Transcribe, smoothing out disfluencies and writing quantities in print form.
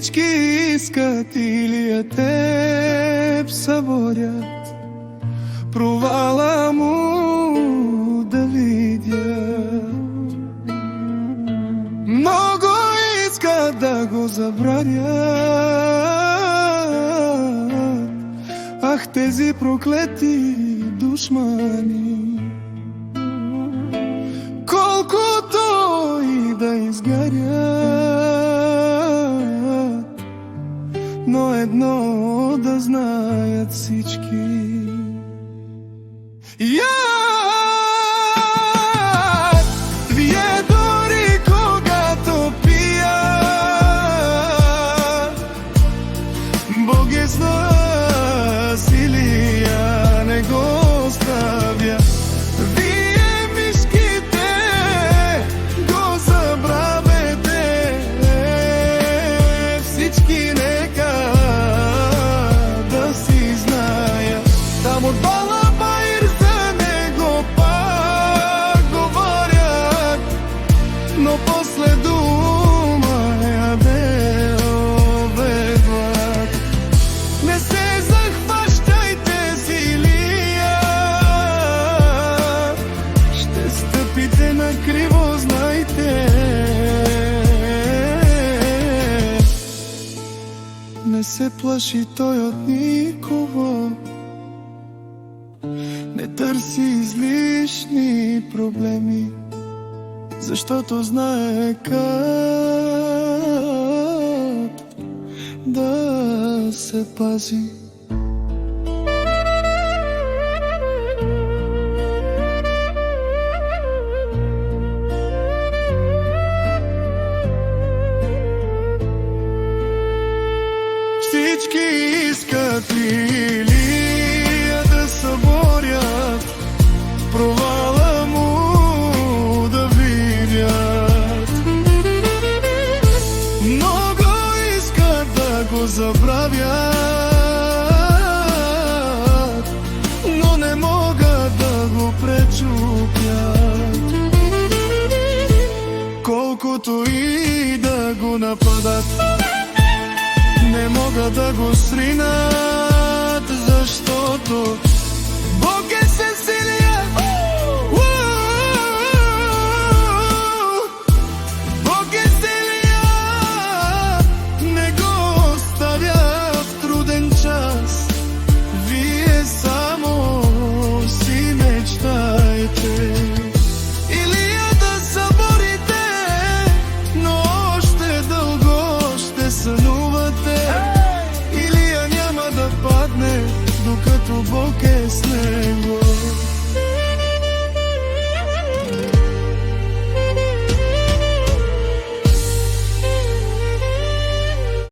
Всички искат Илия теб съборят, провала му да видят. Много искат да го забранят, ах, тези проклети душмани. Колкото и да изгарят, но едно да знаят всички. Вие дори когато пият, Бог е с нас, Илия не го оставя. Вие мишките го забравете, всички нека да си знаят. Там от Бала Баир за него пак говорят, но после дума я доведват. Не се захващайте с Илия, ще стъпите на криво, знайте. Не се плаши той от никого, не търси излишни проблеми, защото знае как да се пази. Всички искат Илия да съборят, провала му да видят. Много искат да го забравят, но не могат да го пречупят. Колкото и да го нападат, не могат да го сринат, защото